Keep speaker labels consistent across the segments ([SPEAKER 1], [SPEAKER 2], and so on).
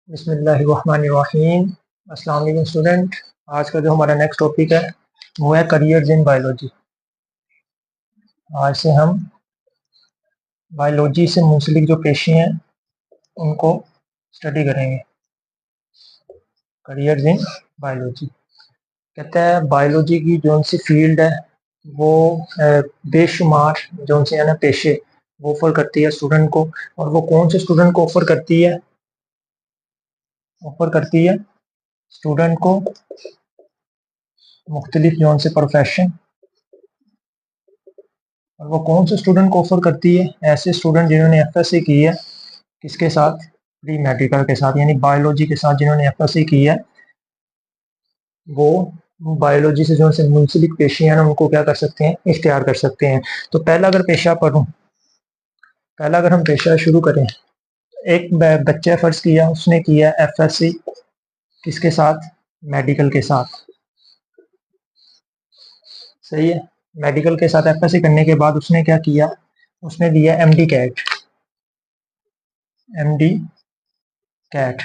[SPEAKER 1] बिस्मिल्लाहिर्रहमानिर्रहीम। अस्सलाम वालेकुम स्टूडेंट। आज का जो हमारा नेक्स्ट टॉपिक है वो है करियर्स इन बायोलॉजी। आज से हम बायोलॉजी से मुंसलिक जो पेशे हैं उनको स्टडी करेंगे। करियर्स इन बायोलॉजी कहता है बायोलॉजी की जो सी फील्ड है वो बेशुमार जो से है ना पेशे वो ऑफर करती है स्टूडेंट को। और वो कौन से स्टूडेंट को ऑफर करती है? ऑफर करती है स्टूडेंट को मुख्तलिफ जौन से प्रोफेशन। और वो कौन से स्टूडेंट को ऑफर करती है? ऐसे स्टूडेंट जिन्होंने एफएससी की है किसके साथ? प्री मेडिकल के साथ, यानी बायोलॉजी के साथ जिन्होंने एफएससी की है वो बायोलॉजी से जो से मुंसलिक पेशे हैं ना उनको क्या कर सकते हैं? इख्तियार कर सकते हैं। तो पहला अगर हम पेशा शुरू करें, एक बच्चा फर्ज किया उसने किया एफएससी किसके साथ? मेडिकल के साथ। सही है। मेडिकल के साथ एफएससी करने के बाद उसने क्या किया? उसने दिया एमडी कैट,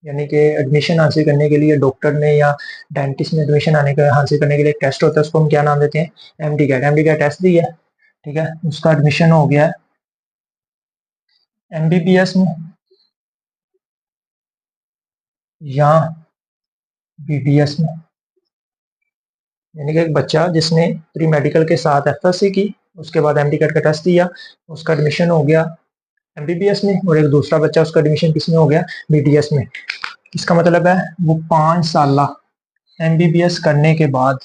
[SPEAKER 1] यानी कि एडमिशन हासिल करने के लिए डॉक्टर ने या डेंटिस्ट में एडमिशन हासिल करने के लिए एक टेस्ट होता है, उसको हम क्या नाम देते हैं? एमडी कैट टेस्ट दिया। ठीक है, उसका एडमिशन हो गया एमबीबीएस में या बीडीएस में। यानी कि एक बच्चा जिसने प्री मेडिकल के साथ एफएससी की उसके बाद एमडी कैट का टेस्ट दिया, उसका एडमिशन हो गया एमबीबीएस में। और एक दूसरा बच्चा उसका एडमिशन किस में हो गया? बीडीएस में। इसका मतलब है वो 5 साल एमबीबीएस करने के बाद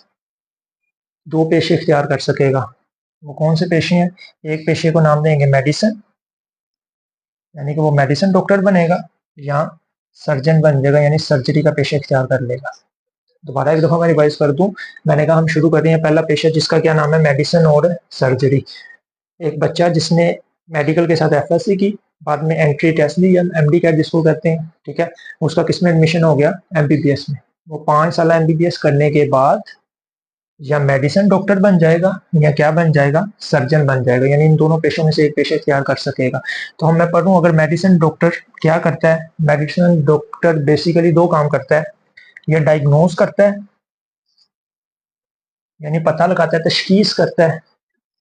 [SPEAKER 1] 2 पेशे इख्तियार कर सकेगा। वो कौन से पेशे हैं? एक पेशे को नाम देंगे मेडिसिन, यानी कि वो मेडिसिन डॉक्टर बनेगा, या सर्जन बन जाएगा, यानी सर्जरी का पेशा इख्तियार कर लेगा। दोबारा एक दफ़ा मैं रिवाइज कर दूं, मैंने कहा हम शुरू कर रहे हैं पहला पेशा जिसका क्या नाम है? मेडिसिन और सर्जरी। एक बच्चा जिसने मेडिकल के साथ एफएससी की, बाद में एंट्री टेस्ट दी एमडी कैट जिसको कहते हैं, ठीक है, उसका किसमें एडमिशन हो गया? एमबीबीएस में। वो 5 साल एमबीबीएस करने के बाद या मेडिसिन डॉक्टर बन जाएगा या क्या बन जाएगा? सर्जन बन जाएगा, यानी इन दोनों पेशों में से एक पेशा इख्तियार कर सकेगा। तो हम मैं पढ़ूं, अगर मेडिसिन डॉक्टर क्या करता है? मेडिसिन डॉक्टर बेसिकली 2 काम करता है। या डायग्नोज करता है, यानी पता लगाता है, तशखीस करता है,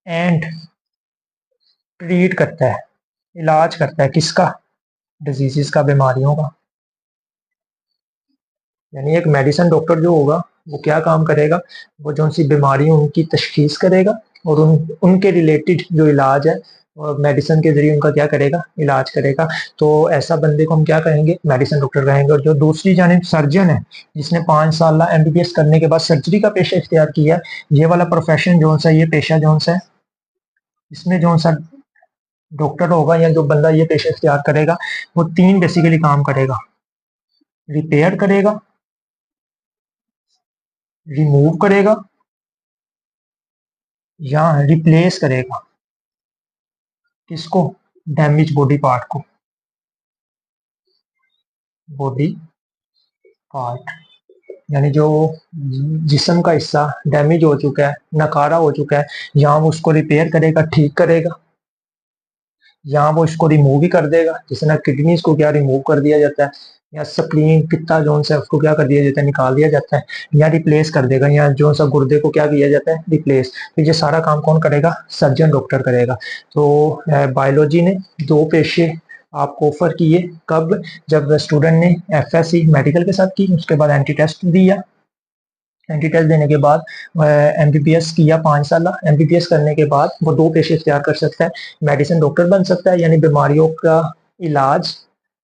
[SPEAKER 1] एंड ट्रीट करता है, इलाज करता है। किसका? डिजीजेस का, बीमारियों का। यानी एक मेडिसिन डॉक्टर जो होगा वो क्या काम करेगा? वो जो सी बीमारी उनकी तशखीस करेगा और उनके रिलेटेड जो इलाज है मेडिसिन के जरिए उनका क्या करेगा? इलाज करेगा। तो ऐसा बंदे को हम क्या कहेंगे? मेडिसिन डॉक्टर कहेंगे। और जो दूसरी जानिब सर्जन है जिसने 5 साल एमबीबीएस करने के बाद सर्जरी का पेशा इख्तियार किया, ये वाला प्रोफेशन जो सा, ये पेशा जो सा है, इसमें जो सा डॉक्टर होगा या जो बंदा ये पेशा इख्तियार करेगा वो 3 बेसिकली काम करेगा। रिपेयर करेगा, रिमूव करेगा, या रिप्लेस करेगा। किसको? डैमेज बॉडी पार्ट को। बॉडी पार्ट यानी जो जिस्म का हिस्सा डैमेज हो चुका है, नकारा हो चुका है, या वो उसको रिपेयर करेगा, ठीक करेगा, या वो इसको रिमूव भी कर देगा। जैसे ना किडनीज को क्या रिमूव कर दिया जाता है, या स्प्लीन पित्ता जो है उसको क्या कर दिया जाता है? निकाल दिया जाता है। या रिप्लेस कर देगा, या जो सा गुर्दे को क्या किया जाता है? रिप्लेस। तो ये सारा काम कौन करेगा? सर्जन डॉक्टर करेगा। तो बायोलॉजी ने 2 पेशे आपको ऑफर किए। कब? जब स्टूडेंट ने एफएससी मेडिकल के साथ की, उसके बाद एंटी टेस्ट दिया, एंटी टेस्ट देने के बाद एमबीबीएस किया 5 साल। एमबीबीएस करने के बाद वो 2 पेशे इख्तियार कर सकता है। मेडिसिन डॉक्टर बन सकता है, यानी बीमारियों का इलाज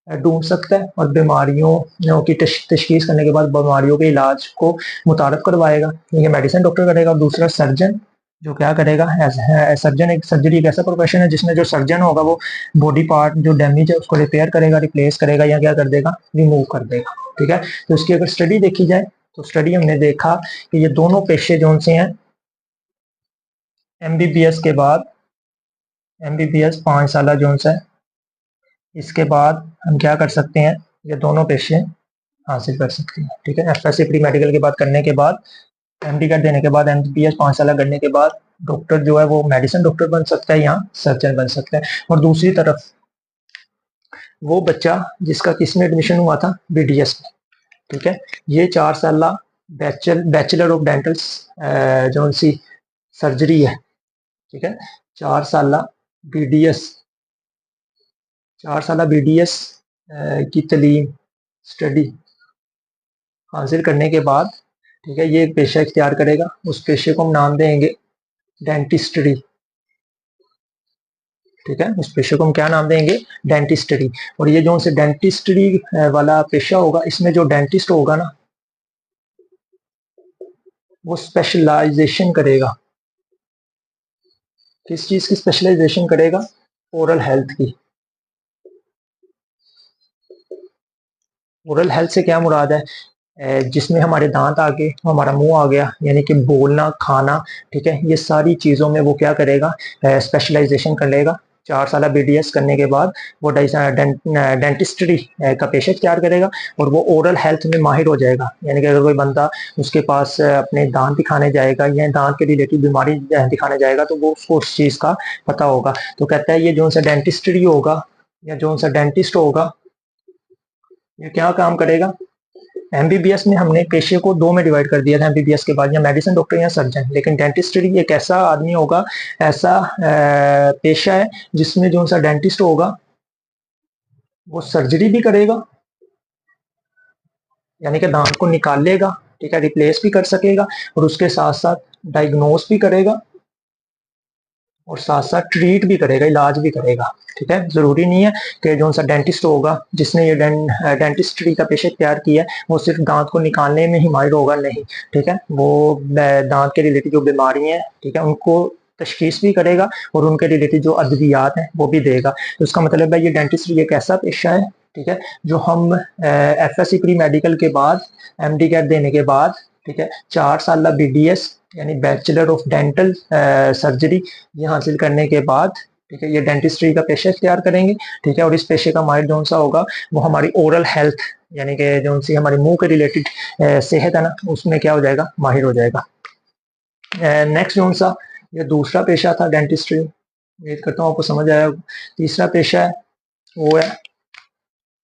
[SPEAKER 1] ढूंढ सकता है और बीमारियों की तशखीस करने के बाद बीमारियों के इलाज को मुतारफ करवाएगा, ये मेडिसिन डॉक्टर करेगा। और दूसरा सर्जन जो क्या करेगा? सर्जन एक सर्जरी एक ऐसा प्रोफेशन है जिसमें जो सर्जन होगा वो बॉडी पार्ट जो डैमेज है उसको रिपेयर करेगा, रिप्लेस करेगा, या क्या कर देगा? रिमूव कर देगा। ठीक है, तो इसकी अगर स्टडी देखी जाए तो स्टडी हमने देखा कि ये दोनों पेशे जो से हैं एमबीबीएस के बाद, एमबीबीएस 5 साल जो है, इसके बाद हम क्या कर सकते हैं? ये दोनों पेशे हासिल कर सकते हैं। ठीक है, एफएससी प्री मेडिकल के बाद करने के बाद, एमडी कैट देने के बाद, एमबीबीएस 5 साल करने के बाद डॉक्टर जो है वो मेडिसिन डॉक्टर बन सकता है या सर्जन बन सकता है। और दूसरी तरफ वो बच्चा जिसका किसमें एडमिशन हुआ था, BDS में, ठीक है। ये 4 साल बैचलर ऑफ डेंटल जो सी सर्जरी है, ठीक है। 4 साल BDS, 4 साल BDS की तलीम स्टडी हासिल करने के बाद, ठीक है, ये एक पेशा इख्तियार करेगा। उस पेशे को हम नाम देंगे डेंटिस्ट्री, ठीक है। उस पेशे को हम क्या नाम देंगे, डेंटिस्ट्री। और ये जो से डेंटिस्ट्री वाला पेशा होगा, इसमें जो डेंटिस्ट होगा ना, वो स्पेशलाइजेशन करेगा। किस चीज की स्पेशलाइजेशन करेगा, ओरल हेल्थ की। ओरल हेल्थ से क्या मुराद है, जिसमें हमारे दांत आ गए, हमारा मुंह आ गया, यानी कि बोलना, खाना, ठीक है, ये सारी चीज़ों में वो क्या करेगा, स्पेशलाइजेशन कर लेगा। 4 साल BDS करने के बाद वो डेंटिस्ट्री का पेशा इख्तियार करेगा और वो ओरल हेल्थ में माहिर हो जाएगा। यानी कि अगर कोई बंदा उसके पास अपने दांत दिखाने जाएगा या दांत के रिलेटेड बीमारी दिखाने जाएगा, तो वो उसको उस चीज़ का पता होगा। तो कहता है ये जो सा डेंटिस्ट्री होगा या जो सा डेंटिस्ट होगा, ये क्या काम करेगा। MBBS में हमने पेशे को 2 में डिवाइड कर दिया था, MBBS के बाद, या मेडिसिन डॉक्टर या सर्जन। लेकिन डेंटिस्ट्री एक ऐसा आदमी होगा, ऐसा पेशा है जिसमें जो सा डेंटिस्ट होगा वो सर्जरी भी करेगा, यानी कि दांत को निकाल लेगा, ठीक है, रिप्लेस भी कर सकेगा, और उसके साथ साथ डायग्नोस भी करेगा और साथ साथ ट्रीट भी करेगा, इलाज भी करेगा, ठीक है। ज़रूरी नहीं है कि जो सा डेंटिस्ट होगा जिसने ये डेंटिस्ट्री का पेशा तैयार किया है वो सिर्फ दांत को निकालने में ही माहिर होगा, नहीं, ठीक है। वो दांत के रिलेटेड जो बीमारी हैं, ठीक है, उनको तशखीस भी करेगा और उनके रिलेटेड जो अद्वियात हैं वो भी देगा। तो इसका मतलब है ये डेंटिस्ट्री एक ऐसा पेशा है, ठीक है, जो हम FSC प्री मेडिकल के बाद, MD कैट देने के बाद, ठीक है, 4 साल BDS यानी बैचलर ऑफ डेंटल सर्जरी ये हासिल करने के बाद, ठीक है, ये डेंटिस्ट्री का पेशा इख्तियार करेंगे, ठीक है। और इस पेशे का माहिर जो सा होगा वो हमारी ओरल हेल्थ, यानी कि जो सी हमारी मुंह के रिलेटेड सेहत है ना, उसमें क्या हो जाएगा, माहिर हो जाएगा। नेक्स्ट जो सा ये दूसरा पेशा था डेंटिस्ट्री, उम्मीद करता हूँ आपको समझ आया। तीसरा पेशा है वो है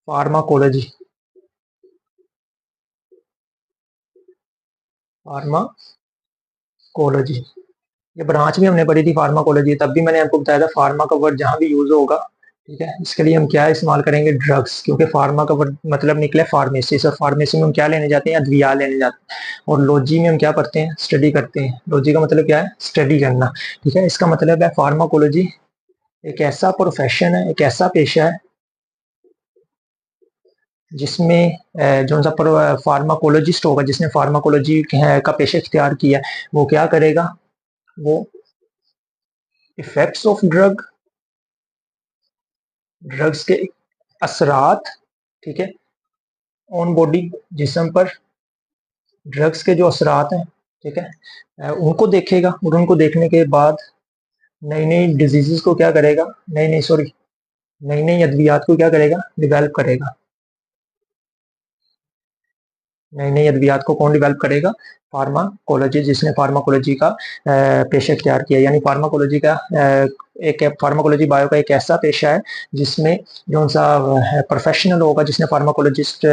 [SPEAKER 1] फार्माकोलॉजी। फार्माकोलॉजी ये ब्रांच भी हमने पढ़ी थी फार्माकोलॉजी, तब भी मैंने आपको बताया था फार्मा का वर्ड जहाँ भी यूज होगा, ठीक है, इसके लिए हम क्या इस्तेमाल करेंगे, ड्रग्स, क्योंकि फार्मा का वर्ड मतलब निकले फार्मेसी से, और फार्मेसी में हम क्या लेने जाते हैं, अद्विया लेने जाते हैं। और लॉजी में हम क्या पढ़ते हैं, स्टडी करते हैं। लॉजी का मतलब क्या है, स्टडी करना, ठीक है। इसका मतलब है फार्माकोलॉजी एक ऐसा प्रोफेशन है, एक ऐसा पेशा है जिसमें जो सा फार्माकोलॉजिस्ट होगा, जिसने फार्माकोलॉजी का पेशा इख्तियार किया, वो क्या करेगा, वो इफेक्ट्स ऑफ ड्रग्स के असरात, ठीक है, ऑन बॉडी, जिस्म पर ड्रग्स के जो असरात हैं, ठीक है, उनको देखेगा। और उनको देखने के बाद नई नई डिजीजेस को क्या करेगा, नई नई अद्वियात को क्या करेगा, डिवेल्प करेगा। नई नई अद्वियात को कौन डिवेल्प करेगा, फार्माकोलॉजी, जिसने फार्माकोलॉजी का पेशा इख्तियार किया। यानी फार्माकोलॉजी का एक फार्माकोलॉजी बायो का एक ऐसा पेशा है जिसमें जो सा प्रोफेशनल होगा, जिसने फार्माकोलॉजिस्ट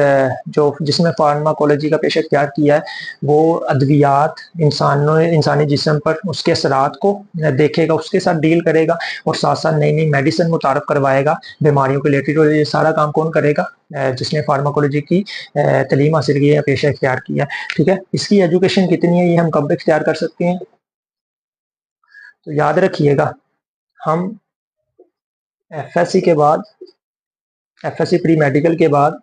[SPEAKER 1] जो जिसने फार्माकोलॉजी का पेशा इख्तियार किया है, वो अद्वियात, इंसानी जिस्म पर उसके असरात को देखेगा, उसके साथ डील करेगा और साथ साथ नई नई मेडिसिन मुतारफ करवाएगा बीमारियों के रिलेटेड। और ये सारा काम कौन करेगा, जिसने फार्माकोलॉजी की तलीम हासिल की है, पेशा इख्तियार किया, ठीक है। इसकी एजुकेशन कितनी है, ये हम कब इख्तियार कर सकते हैं, तो याद रखिएगा, हम FSC के बाद, FSC प्री मेडिकल के बाद,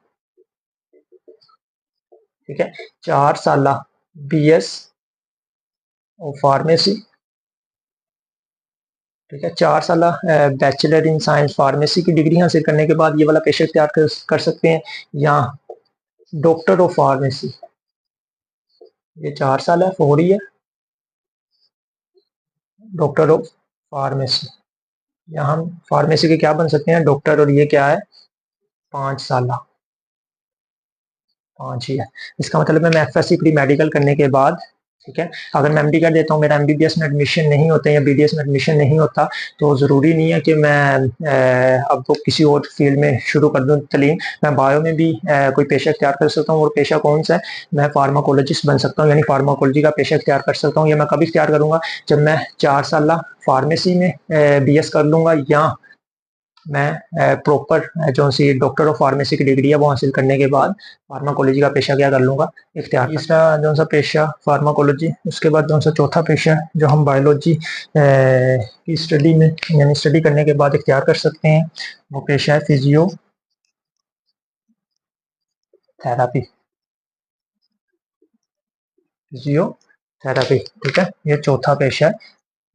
[SPEAKER 1] ठीक है, 4 साल BS और फार्मेसी, ठीक है, 4 साल बैचलर इन साइंस फार्मेसी की डिग्री हासिल करने के बाद ये वाला पेशा इख्तियार कर सकते हैं। या डॉक्टर ऑफ फार्मेसी, ये 4 साल है, 4 ईयर, डॉक्टर ऑफ फार्मेसी, या हम फार्मेसी के क्या बन सकते हैं, डॉक्टर, और ये क्या है, 5 साल, 5 ईयर। इसका मतलब है मैं FSC प्री मेडिकल करने के बाद ठीक है। अगर मैं एमडी कर देता हूँ, मेरा एमबीबीएस में एडमिशन नहीं होता या बीडीएस में एडमिशन नहीं होता, तो ज़रूरी नहीं है कि मैं अब वो किसी और फील्ड में शुरू कर दूँ तलीम। मैं बायो में भी कोई पेशा इख्तियार कर सकता हूँ, और पेशा कौन सा है, मैं फार्माकोलॉजिस्ट बन सकता हूँ, यानी फार्माकोलॉजी का पेशा इख्तियार कर सकता हूँ। या मैं कभी इख्तियार करूँगा, जब मैं 4 साल फार्मेसी में बीएस कर लूँगा, या मैं प्रॉपर जो सी डॉक्टर ऑफ फार्मेसी की डिग्री है वो हासिल करने के बाद फार्माकोलॉजी का पेशा क्या कर लूँगा, इख्तियार। तीसरा जो सा पेशा फार्माकोलॉजी, उसके बाद जो सा चौथा पेशा जो हम बायोलॉजी की स्टडी में यानी स्टडी करने के बाद इख्तियार कर सकते हैं, वो पेशा है फिजियोथेरापी। फिजियोथेरापी, ठीक है, ये चौथा पेशा है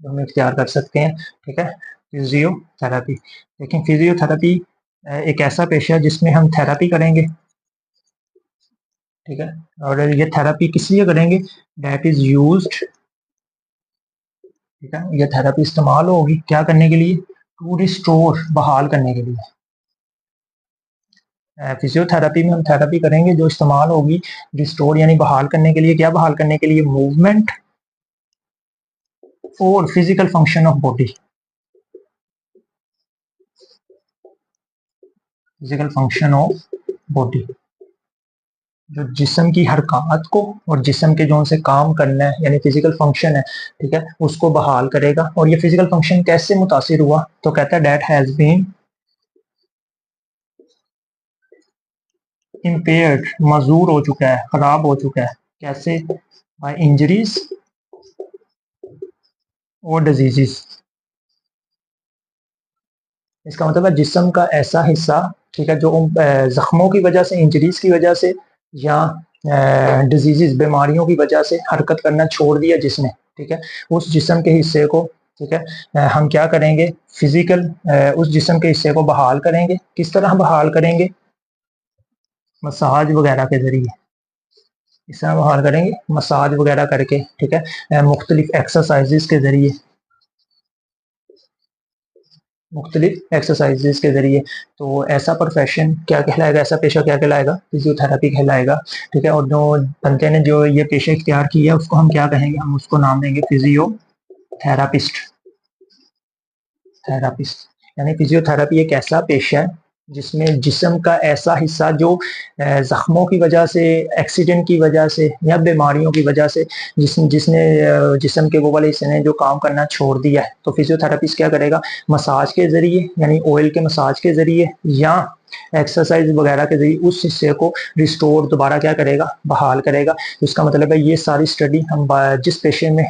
[SPEAKER 1] जो हम इख्तियार कर सकते हैं, ठीक है, फिजियोथेरापी। लेकिन फिजियोथेरापी एक ऐसा पेशा है जिसमें हम थेरापी करेंगे, ठीक है, और ये थेरापी किस लिए करेंगे, डेट इज यूज्ड, ठीक है, ये थेरापी इस्तेमाल होगी क्या करने के लिए, टू रिस्टोर, बहाल करने के लिए। फिजियोथेरापी में हम थेरापी करेंगे जो इस्तेमाल होगी रिस्टोर यानी बहाल करने के लिए। क्या बहाल करने के लिए, मूवमेंट और physical function of body, physical function of body, जो जिस्म की हरकत को और जिस्म के जो से काम करना है यानी फिजिकल फंक्शन है, ठीक है, उसको बहाल करेगा। और ये फिजिकल फंक्शन कैसे मुतासिर हुआ, तो कहता है डेट हैज बीन इम्पेयर्ड, मजूर हो चुका है, खराब हो चुका है, कैसे, बाय इंजरीज और डिजीजेस। इसका मतलब है जिस्म का ऐसा हिस्सा, ठीक है, जो जख्मों की वजह से, इंजरीज की वजह से, या डिजीजेस, बीमारियों की वजह से हरकत करना छोड़ दिया जिसने, ठीक है, उस जिस्म के हिस्से को, ठीक है, हम क्या करेंगे, फिजिकल उस जिस्म के हिस्से को बहाल करेंगे। किस तरह बहाल करेंगे, मसाज वगैरह के जरिए, इस तरह बहाल करेंगे मसाज वगैरह करके, ठीक है, मुख्तलिफ एक्सरसाइजेस के जरिए, मुख्तलिफ एक्सरसाइजेस के ज़रिए। तो ऐसा प्रोफेशन क्या कहलाएगा, ऐसा पेशा क्या कहलाएगा, फिजियोथेरापी कहलाएगा, ठीक है। और जो बंदे ने जो ये पेशा इख्तियार किया है उसको हम क्या कहेंगे, हम उसको नाम देंगे फिजियोथेरापिस्ट, थेरापिस्ट। यानी फिजियोथेरापी एक ऐसा पेशा है जिसमें जिस्म का ऐसा हिस्सा जो ज़ख्मों की वजह से, एक्सीडेंट की वजह से या बीमारियों की वजह से जिसने जिस्म के वो वाले हिस्से ने जो काम करना छोड़ दिया है, तो फिजियोथेरापिस्ट क्या करेगा, मसाज के ज़रिए यानी ऑयल के मसाज के ज़रिए या एक्सरसाइज वगैरह के जरिए उस हिस्से को रिस्टोर, दोबारा क्या करेगा, बहाल करेगा। तो इसका मतलब है ये सारी स्टडी हम जिस पेशे में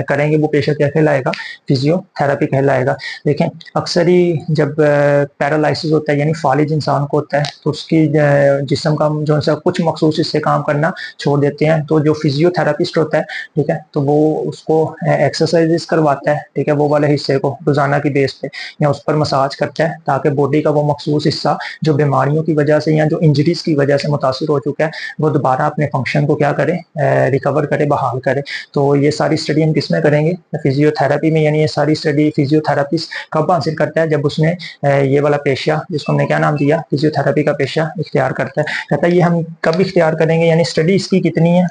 [SPEAKER 1] करेंगे वो पेशा क्या कहलाएगा, फिजियोथेरापी कहलाएगा। देखें अक्सर ही जब पैरालिसिस होता है यानी फालिज इंसान को होता है, तो उसकी जिस्म का जो सा कुछ मखसूस हिस्से काम करना छोड़ देते हैं, तो जो फिजियोथेरापिस्ट होता है, ठीक है, तो वो उसको एक्सरसाइजेस करवाता है, ठीक है, वो वाले हिस्से को रोजाना की बेस पे या उस पर मसाज करता है, ताकि बॉडी का वो मखसूस हिस्सा जो बीमारियों की वजह से या जो इंजरीज की वजह से मुतासर हो चुका है, वो दोबारा अपने फंक्शन को क्या करे, रिकवर करे, बहाल करे। तो ये सारी स्टडी हम किस में करेंगे, फिजियोथेरापी में। यानी ये सारी स्टडी फिजियोथेरापिस्ट कब हासिल करता है, जब उसने ये वाला पेशा जिसको हमने क्या नाम दिया, फिजियोथेरापी का पेशा इख्तियार करता है। कहता है ये हम कब इख्तियार करेंगे, यानी स्टडी इसकी कितनी है,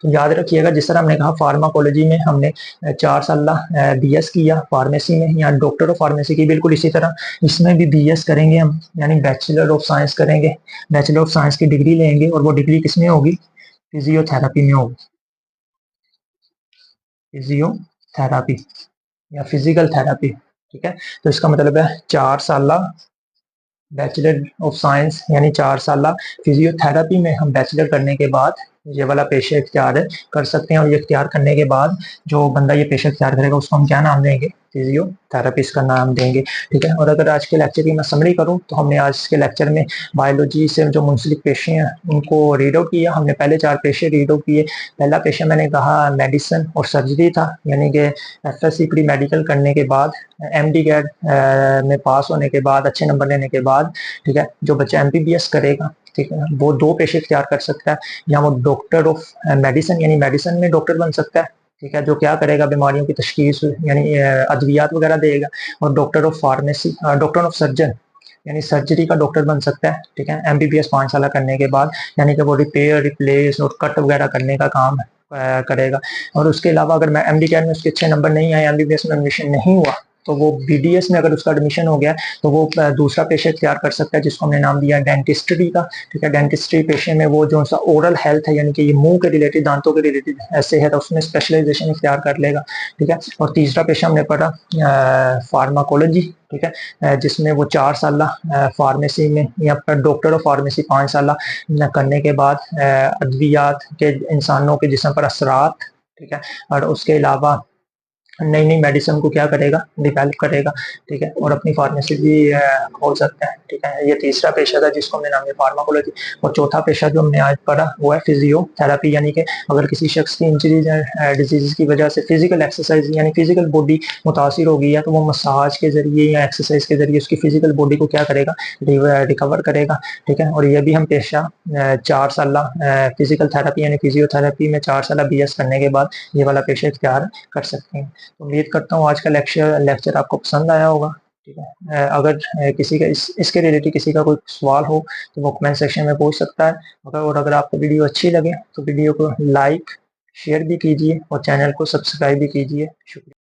[SPEAKER 1] तो याद रखिएगा जिस तरह हमने कहा फार्माकोलॉजी में हमने 4 साल बीएस किया, फार्मेसी में या डॉक्टर ऑफ फार्मेसी की, बिल्कुल इसी तरह इसमें भी बीएस करेंगे हम, यानी बैचलर ऑफ साइंस करेंगे, बैचलर ऑफ साइंस की डिग्री लेंगे, और वो डिग्री किसमें होगी, फिजियोथेरापी में होगी, फिजियोथेरापी या फिजिकल थेरापी, ठीक है। तो इसका मतलब है 4 साल बैचलर ऑफ साइंस यानी 4 साल फिजियोथेरापी में हम बैचलर करने के बाद ये वाला पेशा इख्तियार कर सकते हैं। और ये इख्तियार करने के बाद जो बंदा ये पेशा इख्तियार करेगा उसको हम क्या नाम देंगे, फिजियोथेरापिस्ट का नाम देंगे, ठीक है। और अगर आज के लेक्चर की मैं समरी करूं, तो हमने आज के लेक्चर में बायोलॉजी से जो मुंसलिक पेशे हैं उनको रीड आउट किया। हमने पहले 4 पेशे रीड आउट किए। पहला पेशा मैंने कहा मेडिसिन और सर्जरी था, यानी कि एफएससी प्री मेडिकल करने के बाद, एमडी गैट में पास होने के बाद, अच्छे नंबर लेने के बाद, ठीक है, जो बच्चा एमबीबीएस करेगा, ठीक है, वो 2 पेशे इख्तियार कर सकता है। या वो डॉक्टर ऑफ मेडिसिन यानी मेडिसिन में डॉक्टर बन सकता है, ठीक है, जो क्या करेगा, बीमारियों की तशखीस यानी अद्वियात वगैरह देगा। और doctor of pharmacy, doctor of surgeon यानी सर्जरी का डॉक्टर बन सकता है, ठीक है, एमबीबीएस 5 साल करने के बाद, यानी कि वो रिपेयर, रिप्लेस और कट वगैरह करने का काम करेगा। और उसके अलावा अगर मैं एमडी कैट में उसके अच्छे नंबर नहीं आए, एमबीबीएस में एडमिशन नहीं हुआ, तो वो बीडीएस में अगर उसका एडमिशन हो गया तो वो दूसरा पेशा इख्तियार कर सकता है जिसको हमने नाम दिया डेंटिस्ट्री का। ठीक है, डेंटिस्ट्री पेशे में वो जो सा ओरल हेल्थ है, यानी कि ये मुंह के रिलेटेड, दांतों के रिलेटेड ऐसे है, तो उसमें स्पेशलाइजेशन इख्तियार कर लेगा। ठीक है, और तीसरा पेशा हमने पढ़ा फार्माकोलॉजी। ठीक है, जिसमें वो 4 साल फार्मेसी में या डॉक्टर ऑफ फार्मेसी 5 साल करने के बाद अद्वियात के इंसानों के जिस्म पर असरात, ठीक है, और उसके अलावा नई नई मेडिसिन को क्या करेगा, डेवलप करेगा। ठीक है, और अपनी फार्मेसी भी खोल सकता है। ठीक है, ये तीसरा पेशा था जिसको हमने नाम दिया फार्माकोलॉजी। और चौथा पेशा जो हमने आज पढ़ा वो है फिजियोथेरेपी, यानी कि अगर किसी शख्स की इंजरीज डिजीज की वजह से फिजिकल एक्सरसाइज यानी फिजिकल बॉडी मुतासिर हो गई है, तो वो मसाज के जरिए या एक्सरसाइज के जरिए उसकी फिजिकल बॉडी को क्या करेगा, रिकवर करेगा। ठीक है, और ये भी हम पेशा 4 साल फिजिकल थेरेपी यानी फिजियोथेरेपी में 4 साल BS करने के बाद ये वाला पेशा इख्तियार कर सकते हैं। उम्मीद करता हूँ आज का लेक्चर आपको पसंद आया होगा। ठीक है, अगर किसी का इसके रिलेटेड किसी का कोई सवाल हो तो वो कमेंट सेक्शन में पूछ सकता है। अगर आपको वीडियो अच्छी लगे तो वीडियो को लाइक शेयर भी कीजिए और चैनल को सब्सक्राइब भी कीजिए। शुक्रिया।